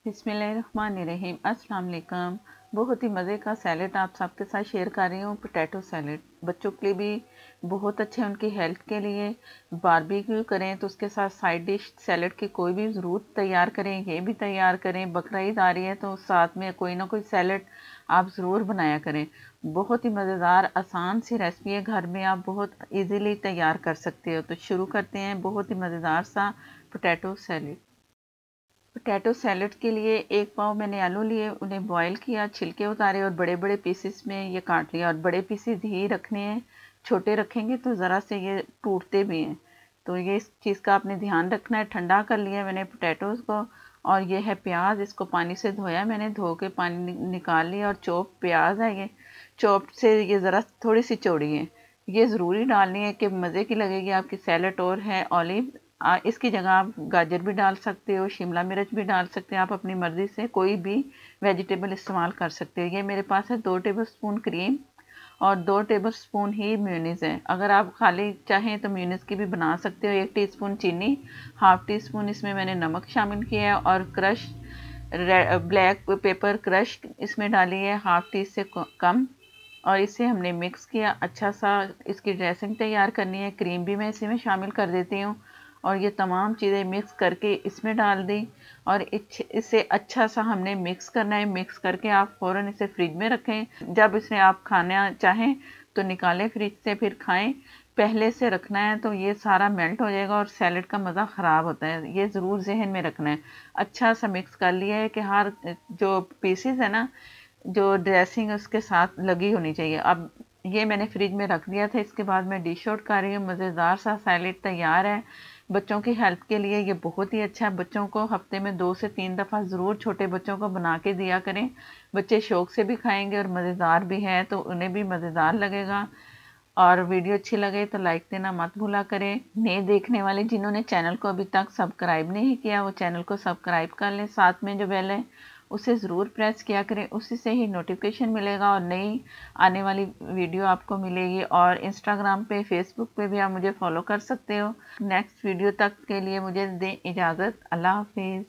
बिस्मिल्लाहिर्रहमानिर्रहीम। अस्सलाम वालेकुम। बहुत ही मज़े का सैलेड आप सबके साथ शेयर कर रही हूँ। पोटैटो सैलेड बच्चों के लिए भी बहुत अच्छे हैं, उनकी हेल्थ के लिए। बारबेक्यू करें तो उसके साथ साइड डिश सैलेड की कोई भी ज़रूर तैयार करें, ये भी तैयार करें। बकरा ईद आ रही है तो साथ में कोई ना कोई सैलेड आप ज़रूर बनाया करें। बहुत ही मज़ेदार आसान सी रेसिपी है, घर में आप बहुत ईज़िली तैयार कर सकते हो। तो शुरू करते हैं। बहुत ही मज़ेदार सा पोटैटो सैलेड। पोटैटो सैलेड के लिए एक पाव मैंने आलू लिए, उन्हें बॉईल किया, छिलके उतारे और बड़े बड़े पीसेस में ये काट लिया। और बड़े पीसेस ही रखने हैं, छोटे रखेंगे तो ज़रा से ये टूटते भी हैं। तो ये इस चीज़ का आपने ध्यान रखना है। ठंडा कर लिया मैंने पोटैटोज़ को। और ये है प्याज, इसको पानी से धोया मैंने, धो के पानी निकाल लिया। और चॉप प्याज है ये, चॉप से ये ज़रा थोड़ी सी चौड़ी है। ये ज़रूरी डालनी है कि मज़े की लगेगी आपकी सैलेड। और है ऑलिव, इसकी जगह आप गाजर भी डाल सकते हो, शिमला मिर्च भी डाल सकते हैं। आप अपनी मर्ज़ी से कोई भी वेजिटेबल इस्तेमाल कर सकते हो। ये मेरे पास है 2 टेबलस्पून क्रीम और 2 टेबलस्पून ही मेयोनीज़ है। अगर आप खाली चाहें तो मेयोनीज़ की भी बना सकते हो। 1 टीस्पून चीनी, हाफ टी स्पून इसमें मैंने नमक शामिल किया है। और क्रश ब्लैक पेपर क्रश इसमें डाली है, हाफ टी से कम। और इसे हमने मिक्स किया अच्छा सा। इसकी ड्रेसिंग तैयार करनी है, क्रीम भी मैं इसी में शामिल कर देती हूँ। और ये तमाम चीज़ें मिक्स करके इसमें डाल दी। और इसे अच्छा सा हमने मिक्स करना है। मिक्स करके आप फ़ौरन इसे फ्रिज में रखें। जब इसे आप खाना चाहें तो निकालें फ्रिज से, फिर खाएं। पहले से रखना है तो ये सारा मेल्ट हो जाएगा और सैलेड का मज़ा ख़राब होता है। ये ज़रूर जहन में रखना है। अच्छा सा मिक्स कर लिया है कि हर जो पीसेस है ना, जो ड्रेसिंग उसके साथ लगी होनी चाहिए। अब ये मैंने फ्रिज में रख दिया था। इसके बाद मैं डिश आउट कर रही हूँ। मज़ेदार सा सैलेड तैयार है। बच्चों की हेल्थ के लिए ये बहुत ही अच्छा है। बच्चों को हफ्ते में 2 से 3 दफ़ा ज़रूर छोटे बच्चों को बना के दिया करें। बच्चे शौक से भी खाएंगे और मज़ेदार भी है तो उन्हें भी मज़ेदार लगेगा। और वीडियो अच्छी लगे तो लाइक देना मत भूला करें। नए देखने वाले जिन्होंने चैनल को अभी तक सब्सक्राइब नहीं किया वो चैनल को सब्सक्राइब कर लें। साथ में जो बेल है उसे ज़रूर प्रेस किया करें, उसी से ही नोटिफिकेशन मिलेगा और नई आने वाली वीडियो आपको मिलेगी। और इंस्टाग्राम पे, फेसबुक पे भी आप मुझे फॉलो कर सकते हो। नेक्स्ट वीडियो तक के लिए मुझे दें इजाज़त। अल्लाह हाफिज़।